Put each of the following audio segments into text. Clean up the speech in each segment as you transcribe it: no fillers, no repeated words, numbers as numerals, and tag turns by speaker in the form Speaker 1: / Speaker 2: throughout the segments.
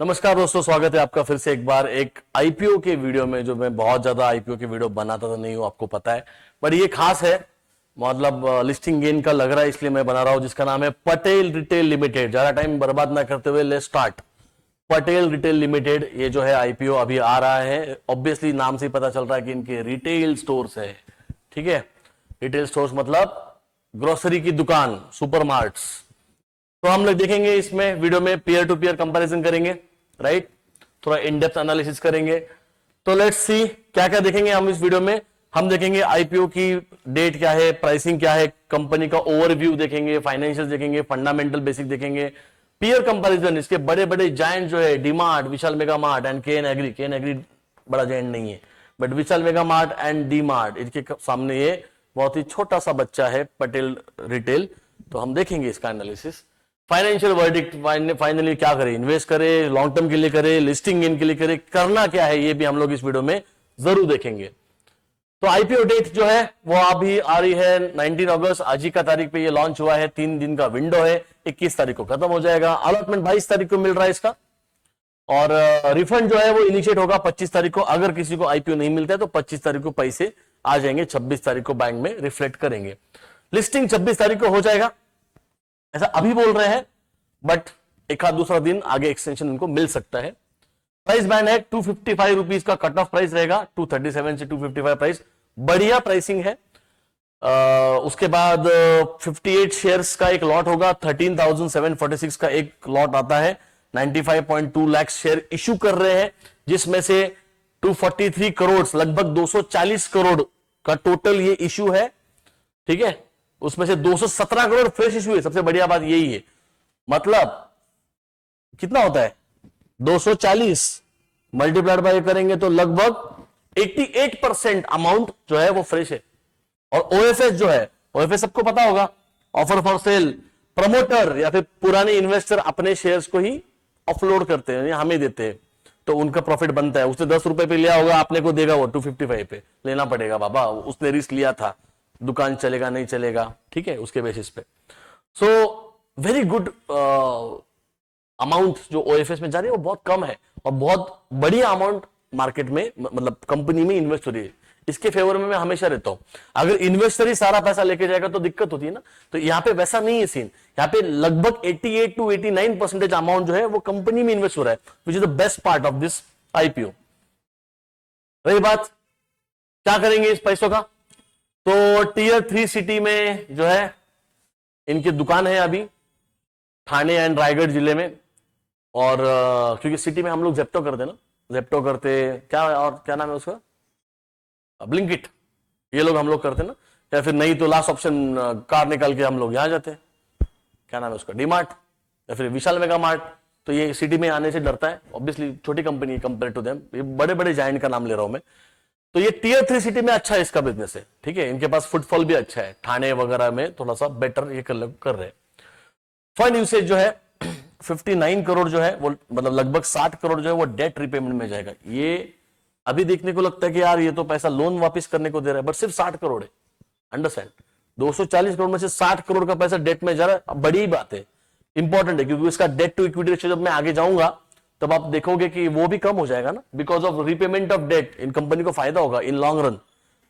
Speaker 1: नमस्कार दोस्तों, स्वागत है आपका फिर से एक बार एक आईपीओ के वीडियो में। जो मैं बहुत ज्यादा आईपीओ के वीडियो बनाता तो नहीं हूं, आपको पता है, बट ये खास है, मतलब लिस्टिंग गेन का लग रहा है, इसलिए मैं बना रहा हूं, जिसका नाम है पटेल रिटेल लिमिटेड। ज्यादा टाइम बर्बाद ना करते हुए let's start. Patel retail limited, ये जो है आईपीओ अभी आ रहा है। ऑब्वियसली नाम से ही पता चल रहा है कि इनके रिटेल स्टोर्स है, ठीक है। रिटेल स्टोर्स मतलब ग्रोसरी की दुकान, सुपरमार्ट्स। तो हम लोग देखेंगे इसमें वीडियो में, पीयर टू पीयर कंपैरिजन करेंगे, राइट। थोड़ा इन डेप्थ एनालिसिस करेंगे। तो लेट्स सी क्या क्या देखेंगे हम इस वीडियो में। हम देखेंगे आईपीओ की डेट क्या है, प्राइसिंग क्या है, कंपनी का ओवरव्यू देखेंगे, फाइनेंशियल देखेंगे, फंडामेंटल बेसिक देखेंगे, पीयर कंपैरिजन, इसके बड़े बड़े जायंट जो है डीमार्ट, विशाल मेगा मार्ट एंड केन एग्री। केन एग्री बड़ा जायंट नहीं है, but Vishal mega Mart and DMart, इनके सामने ये बहुत ही छोटा सा बच्चा है पटेल रिटेल। तो हम देखेंगे इसका एनालिसिस। फाइनेंशियल वर्डिक्ट, फाइनली क्या करें, इन्वेस्ट करें, लॉन्ग टर्म के लिए करें, लिस्टिंग गेन के लिए करें, करना क्या है, ये भी हम लोग इस वीडियो में जरूर देखेंगे। तो आईपीओ डेट जो है वो अभी आ रही है 19 अगस्त, आज ही का तारीख पे ये लॉन्च हुआ है। 3 दिन का विंडो है, 21 तारीख को खत्म हो जाएगा। अलॉटमेंट 22 तारीख को मिल रहा है इसका, और रिफंड जो है वो इनिशिएट होगा 25 तारीख को। अगर किसी को आईपीओ नहीं मिलता है तो 25 तारीख को पैसे आ जाएंगे, 26 तारीख को बैंक में रिफ्लेक्ट करेंगे। लिस्टिंग 26 तारीख को हो जाएगा, ऐसा अभी बोल रहे हैं, बट एक आध दूसरा दिन आगे एक्सटेंशन उनको मिल सकता है। प्राइस बैंड है 255 रुपीज का कट ऑफ प्राइस रहेगा, 237 से 255 प्राइस, बढ़िया प्राइसिंग है। उसके बाद 58 शेयर्स का एक लॉट होगा, 13,746 का एक लॉट आता है। 95.2 लाख शेयर इशू कर रहे हैं, जिसमें से 243 करोड़, लगभग 240 करोड़ का टोटल ये इशू है, ठीक है। उसमें से 217 करोड़ फ्रेश इशू है। सबसे बढ़िया बात यही है, मतलब कितना होता है 240 मल्टीप्लाइड बाय करेंगे तो लगभग 88% अमाउंट जो है वो फ्रेश है। और ओएफएस जो है, ओएफएस सबको पता होगा, ऑफर फॉर सेल, प्रमोटर या फिर पुराने इन्वेस्टर अपने शेयर्स को ही ऑफलोड करते हैं, हमें देते हैं, तो उनका प्रॉफिट बनता है। उसने 10 रुपए पे लिया होगा, आपने को देगा वो 255 पे, लेना पड़ेगा बाबा, उसने रिस्क लिया था, दुकान चलेगा नहीं चलेगा, ठीक है, उसके बेसिस पे। सो वेरी गुड अमाउंट जो ओएफएस में जा रही है वो बहुत कम है, और बहुत बढ़िया अमाउंट मार्केट में, मतलब कंपनी में इन्वेस्ट हो रही है। इसके फेवर में मैं हमेशा रहता हूं। अगर इन्वेस्टर ही सारा पैसा लेके जाएगा तो दिक्कत होती है ना। तो यहां पे वैसा नहीं है सीन। यहां पे लगभग 88 to 89% अमाउंट जो है वो कंपनी में इन्वेस्ट हो रहा है, which is the best part of this IPO. रही बात क्या करेंगे इस पैसों का, तो टीयर 3 सिटी में जो है इनकी दुकान है अभी, ठाणे एंड रायगढ़ जिले में। और क्योंकि सिटी में हम लोग जेप्टो करते ना, जेप्टो करते, क्या और क्या नाम है उसका, ब्लिंकिट, ये लोग हम लोग करते ना। या फिर नहीं तो लास्ट ऑप्शन कार निकाल के हम लोग यहां जाते हैं, क्या नाम है उसका, डीमार्ट या फिर विशाल मेगा मार्ट। तो ये सिटी में आने से डरता है, ऑब्वियसली छोटी कंपनी है कंपेयर टू देम, ये बड़े बड़े जायंट का नाम ले रहा हूं मैं। तो ये टीयर 3 सिटी में अच्छा है इसका बिजनेस है, ठीक है। इनके पास फुटफॉल भी अच्छा है, ठाणे वगैरह में थोड़ा सा बेटर ये कर रहे हैं। फंड यूसेज जो है 59 करोड़ जो है वो, मतलब लगभग 60 करोड़ जो है वो डेट रिपेमेंट में जाएगा। ये अभी देखने को लगता है कि यार ये तो पैसा लोन वापस करने को दे रहा है, बट सिर्फ 60 करोड़ है, अंडरस्टैंड। 240 करोड़ में से 60 करोड़ का पैसा डेट में जा रहा है, बड़ी बात है, इंपॉर्टेंट है, क्योंकि इसका डेट टू इक्विटी रेशियो जब मैं आगे जाऊंगा तब आप देखोगे कि वो भी कम हो जाएगा ना, because of repayment of debt. इन कंपनी को फायदा होगा इन लॉन्ग रन,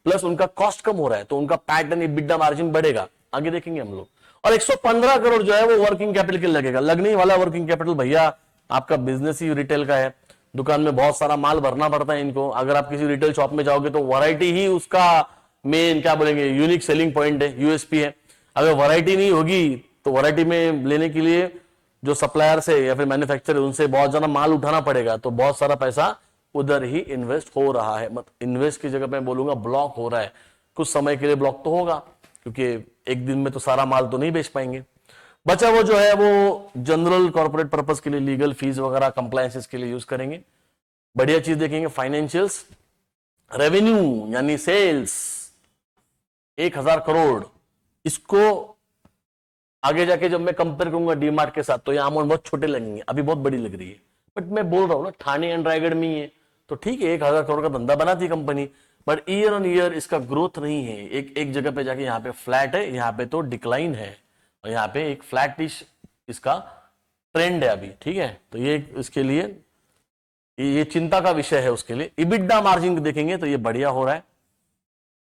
Speaker 1: प्लस उनका कॉस्ट कम हो रहा है, तो उनका पैट एंड EBITDA मार्जिन बढ़ेगा, आगे देखेंगे हम लोग। और 115 करोड़ जो है वो वर्किंग कैपिटल के लगेगा, लगने वाला वर्किंग कैपिटल। भैया आपका बिजनेस ही रिटेल का है, दुकान में बहुत सारा माल भरना पड़ता है इनको। अगर आप किसी रिटेल शॉप में जाओगे तो वैरायटी ही उसका मेन, क्या बोलेंगे, यूनिक सेलिंग पॉइंट है, यूएसपी है। अगर वैरायटी नहीं होगी तो वैरायटी में लेने के लिए जो सप्लायर से या फिर मैन्युफैक्चरर उनसे बहुत ज्यादा माल उठाना पड़ेगा, तो बहुत सारा पैसा उधर ही इन्वेस्ट हो रहा है। मतलब इन्वेस्ट की जगह मैं बोलूंगा ब्लॉक हो रहा है, कुछ समय के लिए ब्लॉक तो होगा, क्योंकि एक दिन में तो सारा माल तो नहीं बेच पाएंगे। बचा वो जो है वो जनरल कॉर्पोरेट पर्पस के लिए, लीगल फीस वगैरह कंप्लायंसेस के लिए यूज करेंगे। बढ़िया चीज देखेंगे, फाइनेंशियल्स, रेवेन्यू यानी सेल्स 1000 करोड़। इसको आगे जाके जब मैं कंपेयर करूंगा डीमार्ट के साथ तो ये अमाउंट बहुत छोटे लगेंगे, अभी बहुत बड़ी लग रही है। बट मैं बोल रहा हूं ना, ठाणे एंड रायगढ़ में ही है, तो ठीक है, 1000 करोड़ का धंधा बनाती है company, but year on year इसका ग्रोथ नहीं है। एक जगह पे जाके यहाँ पे फ्लैट है, यहाँ पे तो डिक्लाइन है, और यहाँ पे एक फ्लैटिश इसका ट्रेंड है अभी, ठीक है। तो ये इसके लिए ये चिंता का विषय है उसके लिए। इबिडा मार्जिन देखेंगे तो ये बढ़िया हो रहा है,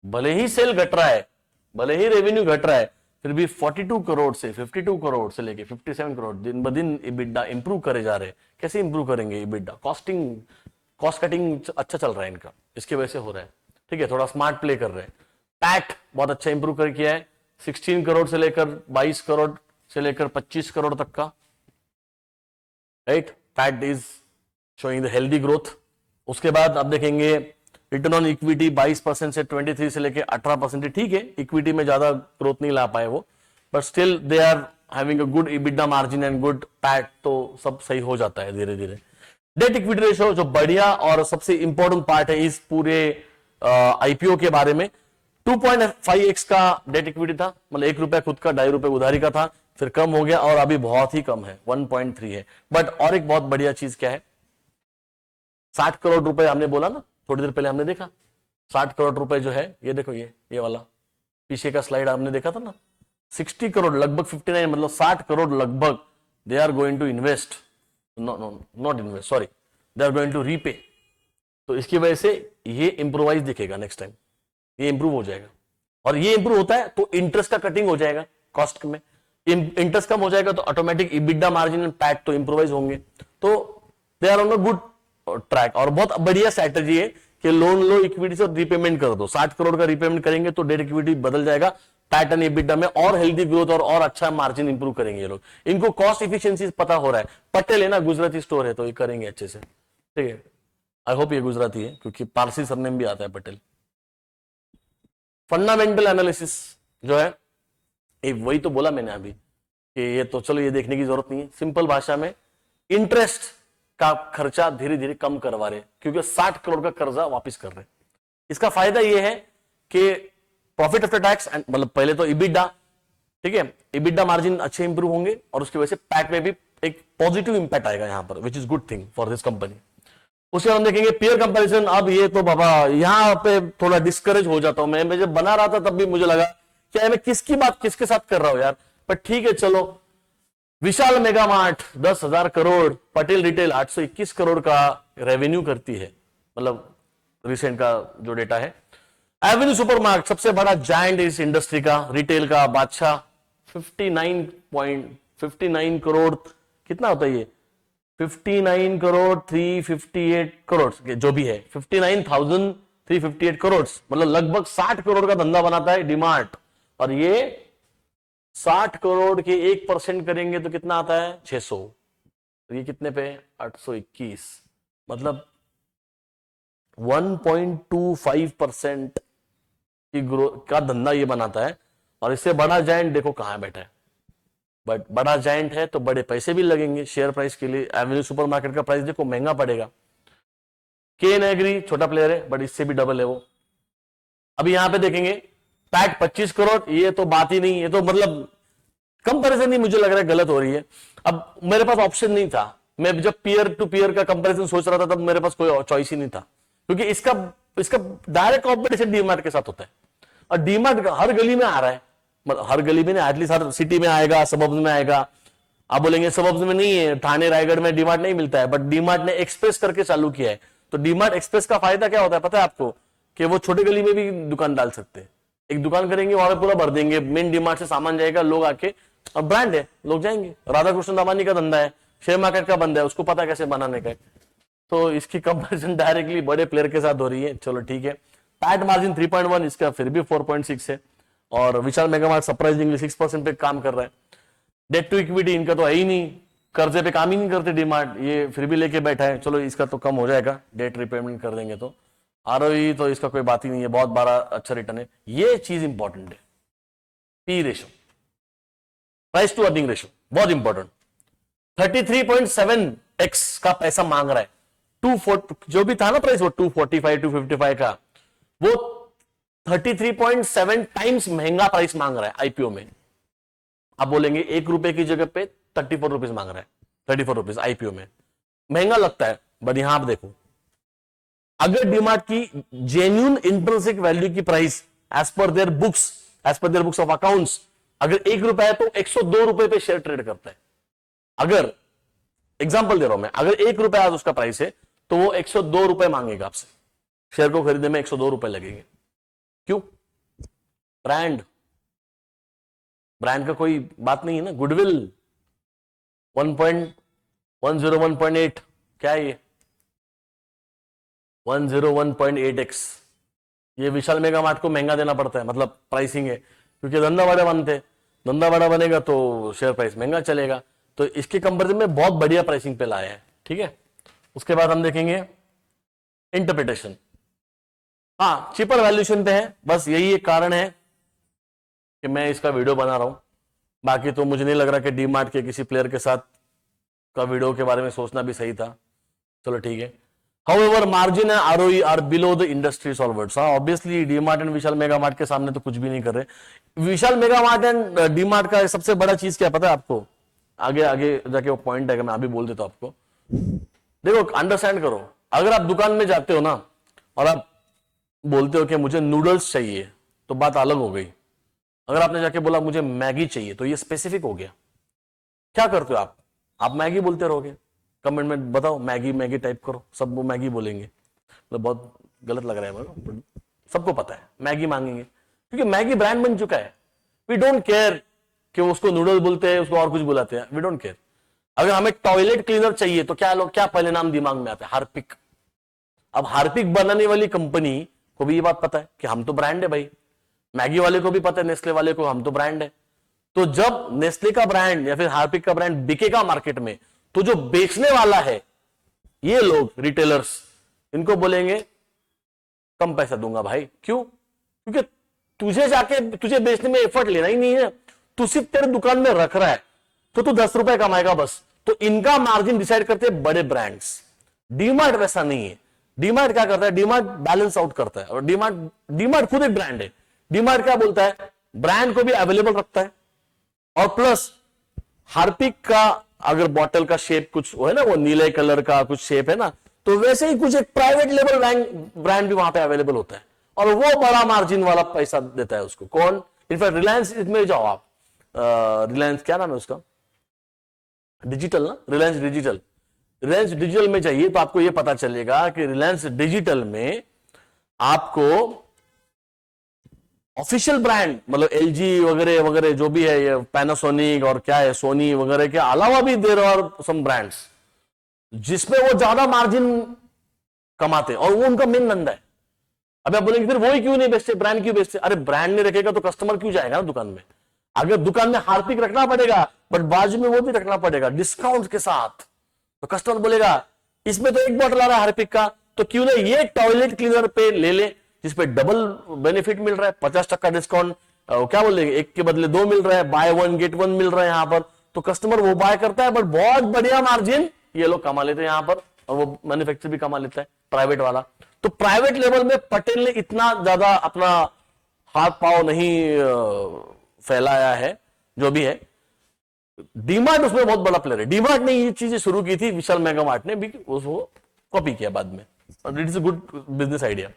Speaker 1: भले ही सेल घट रहा है, भले ही रेवेन्यू घट रहा है, फिर भी 42 करोड़ से 52 करोड़ से लेके 57 करोड़ दिन ब दिन इबिडा इंप्रूव करे जा रहे हैं। कैसे इंप्रूव करेंगे इबिडा? कॉस्ट कटिंग अच्छा चल रहा है इनका, इसकी वजह से हो रहा है, ठीक है। थोड़ा स्मार्ट प्ले कर रहे हैं। पैट बहुत अच्छा इंप्रूव कर किया है, 16 करोड़ से लेकर 22 करोड़ से लेकर 25 करोड़ तक का, right. PAT is showing the healthy growth. उसके बाद आप देखेंगे रिटर्न ऑन इक्विटी 22% से 23 से लेके 18%। ठीक है, इक्विटी में ज्यादा ग्रोथ नहीं ला पाए वो, but still they are having a good EBITDA margin and good PAT, तो सब सही हो जाता है धीरे धीरे। डेट इक्विटी रेशियो जो बढ़िया और सबसे इंपॉर्टेंट पार्ट है इस पूरे आईपीओ के बारे में, 2.5x का डेट इक्विटी था, मतलब ₹1 खुद का, ₹2.5 उधारी का था, फिर कम हो गया और अभी बहुत ही कम है, 1.3 है। बट और एक बहुत बढ़िया चीज क्या है, 60 करोड़ रुपए हमने बोला ना थोड़ी देर पहले, हमने देखा 60 करोड़ रुपए जो है, ये देखो ये वाला पीछे का स्लाइड हमने देखा था ना, 60 करोड़ लगभग 59, मतलब 60 करोड़ लगभग they are going to invest, not invest, sorry, they are going to repay. तो इसकी वजह से ये इंप्रूवाइज दिखेगा नेक्स्ट टाइम, ये इंप्रूव हो जाएगा। और ये इंप्रूव होता है तो इंटरेस्ट का कटिंग हो जाएगा, कॉस्ट में इंटरेस्ट कम हो जाएगा तो automatic EBITDA margin and PAT तो इंप्रूवाइज होंगे, तो they are on a good track. और बहुत बढ़िया स्ट्रेटजी है कि लोन लो, इक्विटी से रिपेमेंट कर दो। 60 करोड़ का रिपेमेंट करेंगे तो डेट इक्विटी बदल जाएगा, पैट एंड इबिडा में और हेल्दी ग्रोथ और अच्छा मार्जिन इंप्रूव करेंगे ये लोग। इनको कॉस्ट इफिशिएंसी पता हो रहा है। पटेल है ना, गुजराती स्टोर है, तो ये करेंगे अच्छे से, ठीक है। आई होप ये गुजराती है क्योंकि पारसी सरनेम भी आता है पटेल। फंडामेंटल एनालिसिस जो है, वही तो बोला मैंने अभी कि ये तो चलो ये देखने की जरूरत नहीं है। सिंपल भाषा में इंटरेस्ट का खर्चा धीरे धीरे कम करवा रहे, क्योंकि 60 करोड़ का कर्जा वापस कर रहे। इसका फायदा ये है कि प्रॉफिट आफ्टर टैक्स, मतलब पहले तो इबिडा, ठीक है, इबिडा मार्जिन अच्छे इंप्रूव होंगे और उसकी वजह से पैट में भी एक पॉजिटिव इंपैक्ट आएगा यहां पर, which is good thing for this company. उसके बाद हम देखेंगे पीयर कंपैरिजन। अब ये तो बाबा यहां पे थोड़ा डिस्करेज हो जाता हूं मैं जब बना रहा था तब भी मुझे लगा क्या मैं किसकी बात किसके साथ कर रहा हूं यार, पर ठीक है चलो। विशाल मेगा मार्ट 10,000 करोड़, पटेल रिटेल 821 करोड़ का रेवेन्यू करती है, मतलब रिसेंट का जो डेटा है। एवेन्यू सुपरमार्केट सबसे बड़ा जायंट इस इंडस्ट्री का, रिटेल का बादशाह, 59 करोड़, कितना होता है ये, 59 करोड़ 358 करोड़ जो भी है, 59,358 करोड़, मतलब लगभग 60 करोड़ का धंधा बनाता है डीमार्ट। और ये 60 करोड़ के 1% करेंगे तो कितना आता है, 600। तो ये कितने पे, 821, मतलब 1.25% की ग्रोथ का धंधा ये बनाता है। और इससे बड़ा जायंट देखो कहां बैठा है, बट बड़ा जायंट है तो बड़े पैसे भी लगेंगे शेयर प्राइस के लिए। एवेन्यू सुपरमार्केट का प्राइस देखो महंगा पड़ेगा। केन एग्री छोटा प्लेयर है बट इससे भी डबल है वो। अभी यहां पे देखेंगे पैट 25 करोड़, ये तो बात ही नहीं, ये तो मतलब कंपैरिजन ही मुझे लग रहा है गलत हो रही है। अब मेरे पास ऑप्शन नहीं था, मैं जब पीयर टू पीयर का कंपैरिजन सोच रहा था तब मेरे पास कोई चॉइस ही नहीं था, क्योंकि इसका डायरेक्ट कॉम्पिटिशन डीमार्ट के साथ होता है। और डीमार्ट हर गली में आ रहा है, मतलब हर गली में नहीं, एटलीस्ट हर सिटी में आएगा, सबब्स में आएगा। आप बोलेंगे सबब्स में नहीं है, ठाणे रायगढ़ में डीमार्ट नहीं मिलता है, बट डीमार्ट ने एक्सप्रेस करके चालू किया है। तो डीमार्ट एक्सप्रेस का फायदा क्या होता है पता है आपको, कि वो छोटी गली में भी दुकान डाल सकते हैं। एक दुकान करेंगे वहां पे पूरा भर देंगे, मेन डीमार्ट से सामान जाएगा, लोग आके, और ब्रांड है, लोग जाएंगे। राधा कृष्ण दामानी का धंधा है, शेयर मार्केट का बंदा है, उसको पता कैसे बनाने का है। तो इसकी कंपैरिजन डायरेक्टली बड़े प्लेयर के साथ हो रही है, चलो ठीक है। पैट मार्जिन 3.1, इसका फिर भी 4.6 है। और विशाल मेगामार्ट सरप्राइजिंगली 6% पे काम कर रहा है। डेट टू इक्विटी इनका तो है ही नहीं, कर्जे पे काम ही नहीं करते डीमार्ट, ये फिर भी लेके बैठा है। चलो इसका तो कम हो जाएगा, डेट रिपेमेंट कर देंगे तो। आरओई तो इसका कोई बात ही नहीं है, बहुत बड़ा अच्छा रिटर्न है। ये चीज इंपॉर्टेंट है, P ratio, price to earning ratio, बहुत इंपॉर्टेंट। 33.7x का पैसा मांग रहा है। 240 जो भी था ना प्राइस, वो 245 255 का, वो 33.7 टाइम्स महंगा प्राइस मांग रहा है आईपीओ में। आप बोलेंगे ₹1 की जगह पे 34 रुपीज मांग रहा है, 34 रुपीज आईपीओ में, महंगा लगता है। बट यहां आप देखो, अगर डीमार्ट की जेन्युइन इंट्रिंसिक वैल्यू की price as per their books of accounts अगर ₹1 है तो ₹102 पे शेयर ट्रेड करता है। अगर एग्जाम्पल दे रहा हूं मैं, अगर 1 रुपया आज उसका प्राइस है तो वो 102 रुपए मांगेगा आपसे, शेयर को खरीदने में 102 रुपए लगेंगे। क्यों? ब्रांड, ब्रांड का कोई बात नहीं है ना। गुडविल 1.101.8, क्या है ये? 101.8x। ये विशाल मेगा मार्ट को महंगा देना पड़ता है, मतलब प्राइसिंग है, क्योंकि धंधा बड़ा बनते, धंधा बड़ा बनेगा तो शेयर प्राइस महंगा चलेगा। तो इसके कंपेरिजन में बहुत बढ़िया प्राइसिंग पे लाए हैं, ठीक है। उसके बाद हम देखेंगे इंटरप्रिटेशन। हाँ, चीपर वैल्यूएशन पे है, बस यही एक कारण है कि मैं इसका वीडियो बना रहा हूं। बाकी तो मुझे नहीं लग रहा कि डी मार्ट के किसी प्लेयर के साथ का वीडियो के बारे में सोचना भी सही था। चलो ठीक है। However, margin and ROE are below the industry solvents. हाँ, obviously DMart and Vishal mega mart के सामने तो कुछ भी नहीं कर रहे। विशाल मेगा मार्ट एंड डीमार्ट का सबसे बड़ा चीज क्या पता है आपको? आगे आगे जाके वो पॉइंट है, मैं अभी बोल देता हूं आपको। देखो, अंडरस्टैंड करो, अगर आप दुकान में जाते हो ना और आप बोलते हो कि मुझे नूडल्स चाहिए, तो बात अलग हो गई। अगर आपने जाके बोला मुझे मैगी चाहिए, तो ये स्पेसिफिक हो गया। क्या करते हो आप मैगी बोलते रहोगे। कमेंट में बताओ, मैगी मैगी टाइप करो, सब वो मैगी बोलेंगे। मतलब बहुत गलत लग रहा है मेरे, सबको पता है मैगी मांगेंगे, क्योंकि मैगी ब्रांड बन चुका है। वी डोंट केयर कि उसको नूडल्स बोलते हैं, उसको और कुछ बुलाते हैं, वी डोंट केयर। अगर हमें टॉयलेट क्लीनर चाहिए तो क्या पहले नाम दिमाग में आता है? हार्पिक। अब हार्पिक बनाने वाली कंपनी को भी ये बात पता है कि हम तो ब्रांड है भाई। मैगी वाले को भी पता है, नेस्ले वाले को, हम तो ब्रांड है। तो जब नेस्ले का ब्रांड या फिर हार्पिक का ब्रांड बिकेगा मार्केट में, तो जो बेचने वाला है, ये लोग रिटेलर्स, इनको बोलेंगे कम पैसा दूंगा भाई। क्यों? क्योंकि तुझे बेचने में एफर्ट लेना ही नहीं है, तू सिर्फ तेरे दुकान में रख रहा है, तो तू 10 रुपए कमाएगा बस। तो इनका मार्जिन डिसाइड करते हैं बड़े ब्रांड्स। डीमार्ट वैसा नहीं है। डीमार्ट क्या करता है? डीमार्ट बैलेंस आउट करता है। और डीमार्ट खुद एक ब्रांड है। डीमार्ट क्या बोलता है? ब्रांड को भी अवेलेबल रखता है, और प्लस हार्पिक का अगर बॉटल का शेप कुछ है ना, वो नीले कलर का कुछ शेप है ना, तो वैसे ही कुछ एक प्राइवेट लेवल ब्रांड भी वहां पे अवेलेबल होता है, और वो बड़ा मार्जिन वाला पैसा देता है उसको। कौन? इनफैक्ट रिलायंस में जाओ आप, रिलायंस क्या नाम है उसका, डिजिटल ना, रिलायंस डिजिटल। रिलायंस डिजिटल में जाइए तो आपको ये पता चलेगा कि रिलायंस डिजिटल में आपको ऑफिशियल ब्रांड, मतलब एलजी वगैरह वगैरह जो भी है, ये पैनासोनिक और क्या है, सोनी वगैरह के अलावा भी देर आर सम ब्रांड्स जिसमें वो ज्यादा मार्जिन कमाते हैं, और वो उनका मेन धंधा है। अब आप बोलेंगे फिर वही क्यों नहीं बेचते, ब्रांड क्यों बेचते? अरे ब्रांड नहीं रखेगा तो कस्टमर क्यों जाएगा ना दुकान में? अगर दुकान में हार्पिक रखना पड़ेगा, बट बाजू में वो भी रखना पड़ेगा डिस्काउंट के साथ, तो कस्टमर बोलेगा इसमें तो एक बॉटल आ रहा है हार्पिक का, तो क्यों ना ये टॉयलेट क्लीनर पे ले ले, जिसपे डबल बेनिफिट मिल रहा है, 50% डिस्काउंट, क्या बोलेंगे, एक के बदले 2 मिल रहा है, बाय 1 गेट 1 मिल रहा है यहां पर। तो कस्टमर वो बाय करता है, बट बहुत बढ़िया मार्जिन ये लोग कमा लेते हैं यहां पर, और वो मैन्युफैक्चर भी कमा लेता है प्राइवेट वाला। तो प्राइवेट लेवल में पटेल ने इतना ज्यादा अपना हाथ पांव नहीं फैलाया है, जो भी है। डीमार्ट उसमें बहुत बड़ा प्लेयर है। डीमार्ट ने ये चीजें शुरू की थी, विशाल मेगा मार्ट ने भी उसको कॉपी किया बाद में, और it is a good business idea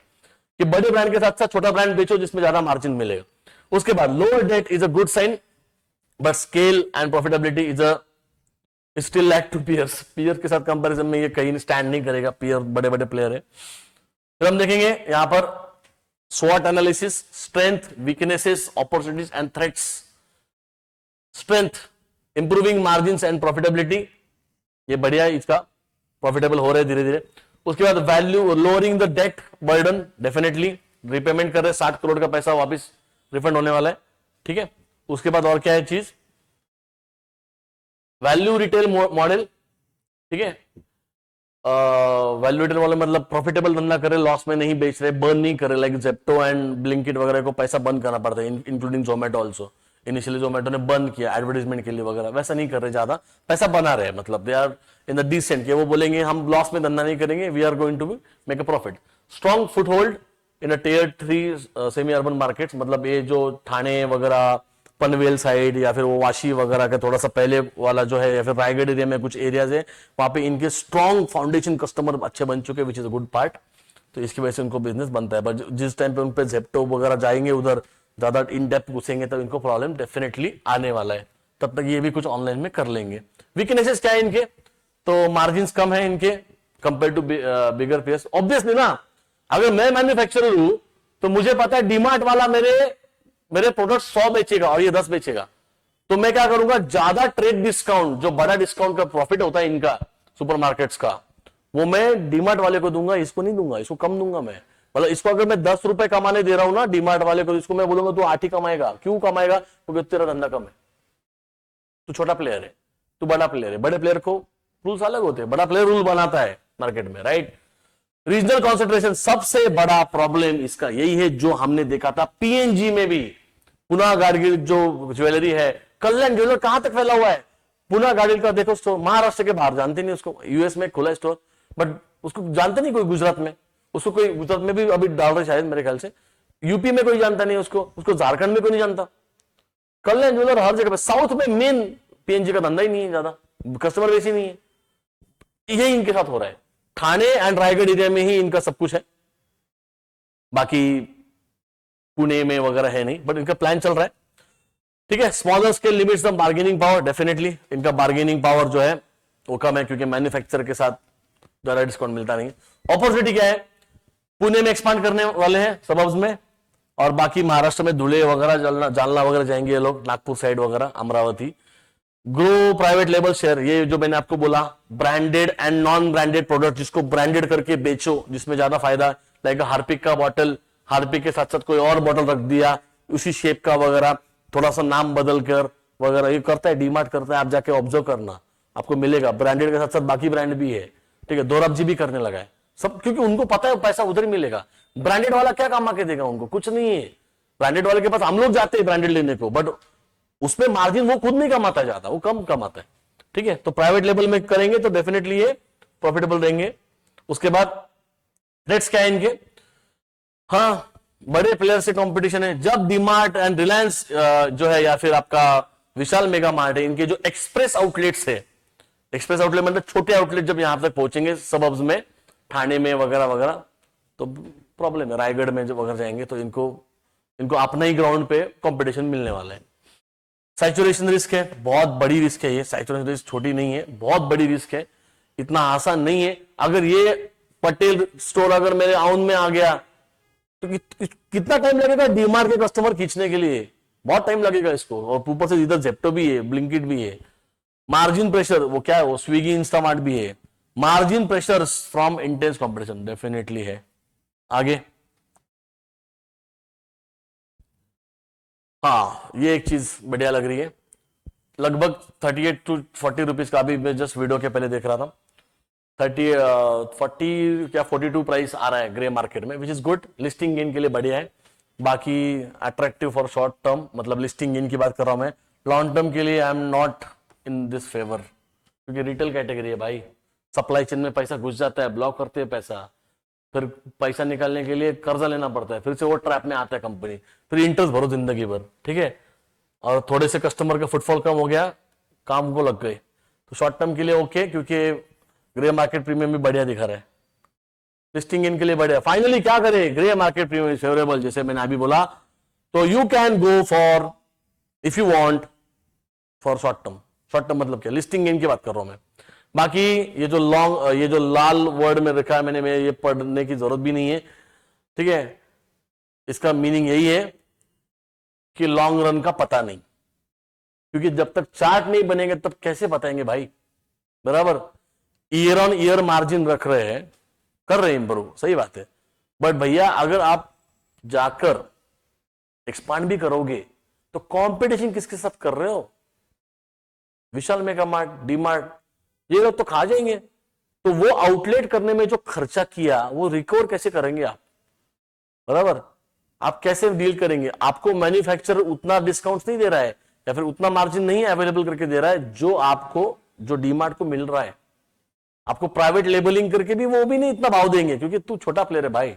Speaker 1: कि बड़े ब्रांड के साथ साथ छोटा ब्रांड बेचो जिसमें ज्यादा मार्जिन मिलेगा। उसके बाद lower debt is a good sign, but scale and profitability is a still lack to peers. Peer के साथ कंपैरिजन में ये कहीं स्टैंड नहीं करेगा, पीयर बड़े बड़े प्लेयर है। फिर हम देखेंगे यहां पर SWOT analysis, strength, weaknesses, opportunities and threats. Strength, improving margin and profitability, ये बढ़िया, इसका प्रॉफिटेबल हो रहे धीरे धीरे। उसके बाद value, lowering the debt burden, definitely repayment कर रहे, 60 करोड़ का पैसा वापस रिफंड होने वाला है, ठीक है। उसके बाद और क्या है चीज, वैल्यू रिटेल मॉडल, ठीक है। वैल्यू रिटेल मॉडल मतलब प्रॉफिटेबल धंधा करे, लॉस में नहीं बेच रहे, बर्न नहीं करे, लाइक जेप्टो एंड ब्लिंकिट वगैरह को पैसा बंद करना पड़ता है, including Zomato also. Initially Zomato ने बंद किया एडवर्टाइजमेंट के लिए वगैरह, वैसा नहीं कर रहे, ज्यादा पैसा बना रहे, मतलब they are in the decent, वो बोलेंगे हम लॉस में धंधा नहीं करेंगे, we are going to be make a profit. Strong foothold in a tier 3 semi urban markets, मतलब ये जो ठाणे वगैरह, पनवेल साइड या फिर वो वाशी वगैरह का थोड़ा सा पहले वाला जो है, या फिर रायगढ़ एरिया में कुछ एरियाज है, वहां पे इनके स्ट्रॉन्ग फाउंडेशन कस्टमर अच्छे बन चुके, which is a good part. तो इसकी वजह से उनको बिजनेस बनता है। बट जिस टाइम पे उन पे जेप्टो वगैरह जाएंगे, उधर ज्यादा इन डेप्थ घुसेंगे, तो इनको प्रॉब्लम डेफिनेटली आने वाला है। तब तक ये भी कुछ ऑनलाइन में कर लेंगे। वीकनेसेस क्या है इनके, तो मार्जिन कम है इनके compare to bigger peers. Obviously ना, अगर मैं मैन्युफैक्चरर हूं तो मुझे पता है डीमार्ट वाला मेरे प्रोडक्ट 100 बेचेगा और ये 10 बेचेगा, तो मैं क्या करूंगा, ज्यादा ट्रेड डिस्काउंट, जो बड़ा डिस्काउंट का प्रॉफिट होता है इनका सुपरमार्केट्स का, वो मैं डीमार्ट वाले को दूंगा, इसको नहीं दूंगा, इसको कम दूंगा मैं। मतलब इसको अगर मैं 10 रुपए कमाने दे रहा हूं ना डीमार्ट वाले को, इसको मैं बोलूंगा तू 8 ही कमाएगा। क्यों कमाएगा? क्योंकि तेरा धंधा कम है, तू छोटा प्लेयर है, तू बड़ा प्लेयर है। बड़े प्लेयर को रूल्स अलग होते हैं, बड़ा प्लेयर रूल बनाता है मार्केट में, राइट। रीजनल कॉन्सेंट्रेशन सबसे बड़ा प्रॉब्लम इसका यही है, जो हमने देखा था पीएनजी में भी। पुना गाडगिल जो ज्वेलरी है, कल्याण ज्वेलर कहां तक फैला हुआ है, पुना गाडगिल का देखो स्टोर, महाराष्ट्र के बाहर जानते नहीं उसको, यूएस में खुला स्टोर, बट उसको जानते नहीं कोई गुजरात में, उसको कोई गुजरात में भी अभी डाल रहे शायद मेरे ख्याल से, यूपी में कोई जानता नहीं उसको झारखंड में कोई नहीं जानता। कल्याण ज्वेलर हर जगह पे, साउथ में मेन पीएनजी का धंधा ही नहीं है, ज्यादा कस्टमर बेस ही नहीं है। यही इनके साथ हो रहा है, ठाणे एंड रायगढ़ एरिया में ही इनका सब कुछ है, बाकी पुणे में वगैरह है नहीं, बट इनका प्लान चल रहा है, ठीक है। Smaller scale limits the bargaining power, definitely इनका बार्गेनिंग पावर जो है वो कम है, क्योंकि मैन्युफैक्चरर के साथ ज्यादा डिस्काउंट मिलता नहीं। अपॉर्चुनिटी क्या है, पुणे में एक्सपांड करने वाले हैं सबब्स में, और बाकी महाराष्ट्र में धुले वगैरह, जालना वगैरह जाएंगे ये लोग, नागपुर साइड वगैरह, Amravati. Grow private label share, ये जो मैंने आपको बोला, branded and non branded product, जिसको ब्रांडेड करके बेचो, जिसमें ज्यादा फायदा, लाइक हार्पिक का बॉटल, हार्पिक के साथ साथ कोई और बॉटल रख दिया उसी शेप का वगैरह, थोड़ा सा नाम बदल कर वगैरह, ये करता है डीमार्ट, करता है। आप जाके ऑब्जर्व करना, आपको मिलेगा। ब्रांडेड के साथ साथ बाकी ब्रांड भी है, ठीक है। दौरभ जी भी करने लगा है सब, क्योंकि उनको पता है पैसा उधर ही मिलेगा। ब्रांडेड वाला क्या कमा के देगा उनको, कुछ नहीं है। ब्रांडेड वाले के पास हम लोग जाते हैं ब्रांडेड लेने को, बट उसमें मार्जिन वो खुद नहीं कमाता जाता, वो कम कमाता है, ठीक है। तो प्राइवेट लेवल में करेंगे तो डेफिनेटली ये प्रॉफिटेबल रहेंगे। उसके बाद रेट्स क्या है इनके, हाँ, बड़े प्लेयर से कंपटीशन है। जब डीमार्ट एंड रिलायंस जो है, या फिर आपका विशाल मेगा मार्ट है, इनके जो एक्सप्रेस आउटलेट्स है, एक्सप्रेस आउटलेट मतलब छोटे आउटलेट, जब यहां तक पहुंचेंगे सबब्स में, ठाणे में वगैरह वगैरह, तो प्रॉब्लम है। रायगढ़ में जब अगर जाएंगे तो इनको अपना ही ग्राउंड पे कंपटीशन मिलने वाला है। सैचुरेशन रिस्क है, बहुत बड़ी रिस्क है ये। सैचुरेशन रिस्क छोटी नहीं है, बहुत बड़ी रिस्क है, इतना आसान नहीं है। अगर ये पटेल स्टोर अगर मेरे आउन में आ गया तो कितना टाइम लगेगा डीमार्ट के कस्टमर खींचने के लिए, बहुत टाइम लगेगा इसको। और ऊपर से इधर जेप्टो भी है, ब्लिंकिट भी है। मार्जिन प्रेशर, वो क्या है, वो स्विगी इंस्टामार्ट भी है। Margin pressure from intense competition definitely है। आगे, हाँ, ये एक चीज बढ़िया लग रही है, लगभग 38 to 40 रुपीज का, अभी मैं जस्ट वीडियो के पहले देख रहा था, 40 क्या 42 प्राइस आ रहा है ग्रे मार्केट में, which is good. Listing gain के लिए बढ़िया है। बाकी अट्रैक्टिव फॉर शॉर्ट टर्म, मतलब लिस्टिंग गेन की बात कर रहा हूं मैं। लॉन्ग टर्म के लिए I am not in this favour, क्योंकि रिटेल कैटेगरी है भाई, सप्लाई चेन में पैसा घुस जाता है, ब्लॉक करते हैं पैसा, फिर पैसा निकालने के लिए कर्जा लेना पड़ता है, फिर से वो ट्रैप में आता है कंपनी, फिर इंटरेस्ट भरो जिंदगी भर, ठीक है। और थोड़े से कस्टमर का फुटफॉल कम हो गया, काम को लग गए, तो शॉर्ट टर्म के लिए ओके, क्योंकि ग्रे मार्केट प्रीमियम भी बढ़िया दिखा रहा है, लिस्टिंग इनके लिए बढ़िया। फाइनली क्या करे, grey market premium is favourable, जैसे मैंने अभी बोला, तो you can go for, if you want, for short term. Short term मतलब क्या, लिस्टिंग गेन की बात कर रहा हूं मैं। बाकी ये जो लॉन्ग, ये जो लाल वर्ड में रखा है मैंने, ये पढ़ने की जरूरत भी नहीं है, ठीक है। इसका मीनिंग यही है कि लॉन्ग रन का पता नहीं, क्योंकि जब तक चार्ट नहीं बनेंगे तब कैसे बताएंगे भाई, बराबर। ईयर ऑन ईयर मार्जिन रख रहे हैं, कर रहे हैं इंप्रूव, सही बात है, बट भैया अगर आप जाकर एक्सपांड भी करोगे तो कंपटीशन किसके साथ कर रहे हो, विशाल मेगा मार्ट, डी मार्ट, ये लोग तो खा जाएंगे। तो वो आउटलेट करने में जो खर्चा किया वो रिकवर कैसे करेंगे आप, बराबर। आप कैसे डील करेंगे, आपको मैन्युफैक्चरर उतना डिस्काउंट नहीं दे रहा है, या फिर उतना मार्जिन नहीं अवेलेबल करके दे रहा है जो आपको, जो डीमार्ट को मिल रहा है। आपको प्राइवेट लेबलिंग करके भी वो भी नहीं इतना भाव देंगे, क्योंकि तू छोटा प्लेयर है भाई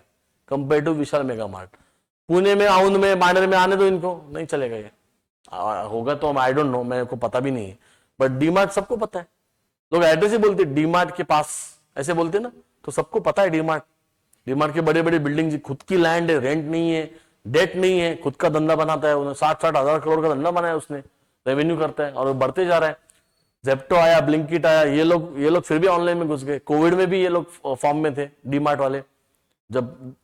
Speaker 1: compare to Vishal mega Mart. Pune में, आउन में, बांडर में आने दो, इनको नहीं चलेगा ये। होगा तो आई डोंट नो, मेरे को पता भी नहीं है, बट डीमार्ट सबको पता है। लोग एड्रेस ही बोलते डीमार्ट के पास, ऐसे बोलते ना, तो सबको पता है डीमार्ट। डीमार्ट के बड़े बड़े बिल्डिंग, खुद की लैंड है, रेंट नहीं है, डेट नहीं है, खुद का धंधा बनाता है, 60-60 हजार करोड़ का धंधा बनाया उसने, रेवेन्यू करता है और बढ़ते जा रहा है। जेप्टो आया, ब्लिंकिट आया, ये लोग फिर भी ऑनलाइन में घुस गए। कोविड में भी ये लोग फॉर्म में थे, डीमार्ट वाले, जब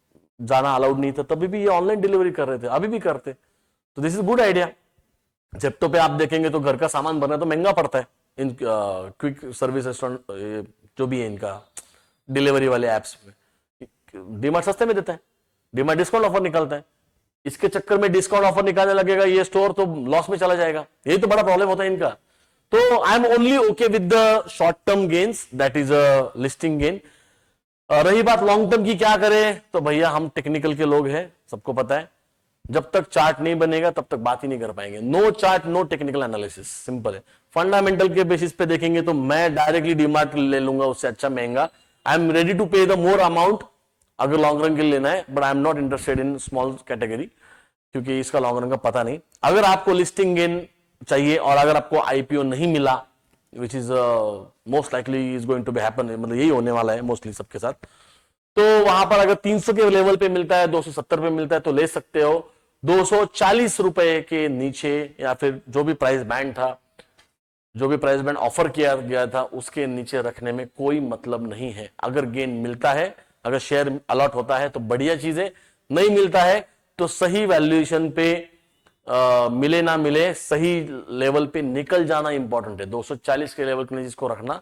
Speaker 1: जाना अलाउड नहीं था तभी भी ये ऑनलाइन डिलीवरी कर रहे थे, अभी भी करते। तो this is good idea. Zepto पे आप देखेंगे तो घर का सामान बनना तो महंगा पड़ता है इन क्विक सर्विस रेस्टोरेंट जो भी है इनका डिलीवरी वाले एप्स में। डीमार्ट सस्ते में देता है, डीमार्ट डिस्काउंट ऑफर निकालता है। इसके चक्कर में डिस्काउंट ऑफर निकालने लगेगा ये स्टोर तो लॉस में चला जाएगा। यही तो बड़ा प्रॉब्लम होता है इनका। तो I am only okay with the short term gains, that is a listing gain. रही बात लॉन्ग टर्म की, क्या करें, तो भैया हम टेक्निकल के लोग हैं, सबको पता है, जब तक चार्ट नहीं बनेगा तब तक बात ही नहीं कर पाएंगे। No chart no technical analysis, simple है। फंडामेंटल के बेसिस पे देखेंगे तो मैं डायरेक्टली डीमार्ट ले लूंगा, उससे अच्छा महंगा। आई एम रेडी टू पे द मोर अमाउंट अगर लॉन्ग रन के लिए लेना है, but I am not interested in small category, क्योंकि इसका लॉन्ग रन का पता नहीं। अगर आपको लिस्टिंग गेन चाहिए और अगर आपको आईपीओ नहीं मिला, which is most likely is going to be happen, मतलब यही होने वाला है मोस्टली सबके साथ, तो वहां पर अगर 300 के लेवल पे मिलता है, 270 पे मिलता है तो ले सकते हो। 240 रुपए के नीचे या फिर जो भी प्राइस बैंड था, जो भी प्राइस बैंड ऑफर किया गया था, उसके नीचे रखने में कोई मतलब नहीं है। अगर गेन मिलता है, अगर शेयर अलॉट होता है तो बढ़िया चीज है, नहीं मिलता है तो सही वैल्यूएशन पे मिले ना मिले सही लेवल पे निकल जाना इंपॉर्टेंट है। 240 के लेवल के नीचे इसको रखना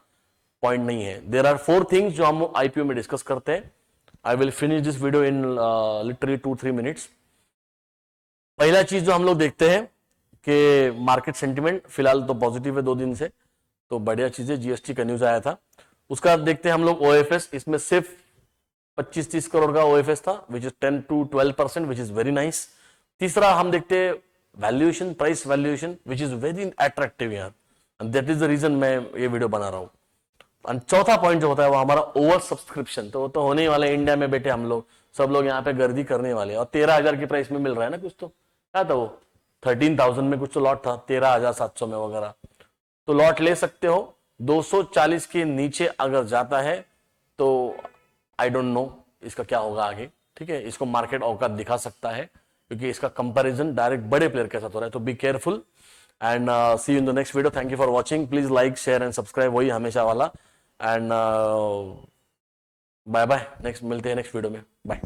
Speaker 1: पॉइंट नहीं है। देयर आर 4 थिंग्स जो हम आईपीओ में डिस्कस करते हैं। I will finish this video in literally 2-3 minutes. पहला चीज जो हम लोग देखते हैं कि मार्केट सेंटिमेंट फिलहाल तो पॉजिटिव है 2 दिन से, तो बढ़िया चीज है। जीएसटी का न्यूज आया था, उसका देखते हैं हम लोग ओएफएस। इसमें सिर्फ 25-30 करोड़ का ओएफएस था, which is 10 to 12%, which is very nice. तीसरा हम देखते हैं valuation, price valuation, which is very attractive यार, and that is the reason मैं ये वीडियो बना रहा हूं। और चौथा पॉइंट जो होता है वो हमारा ओवर सब्सक्रिप्शन, तो वो तो होने ही वाला है। इंडिया में बैठे हम लोग सब लोग यहाँ पे गर्दी करने वाले हैं, और 13,000 की प्राइस में मिल रहा है ना कुछ, तो क्या था वो 13,000 में कुछ तो लॉट था, 13,700 में वगैरह, तो लॉट ले सकते हो। 240 के नीचे अगर जाता है तो आई डोंट नो इसका क्या होगा आगे, ठीक है। इसको मार्केट औकात दिखा सकता है, क्योंकि इसका कंपैरिजन डायरेक्ट बड़े प्लेयर के साथ हो रहा है, तो be careful and see you in the next video. Thank you for watching, please like share and subscribe, वही हमेशा वाला। एंड बाय बाय, नेक्स्ट मिलते हैं नेक्स्ट वीडियो में, बाय।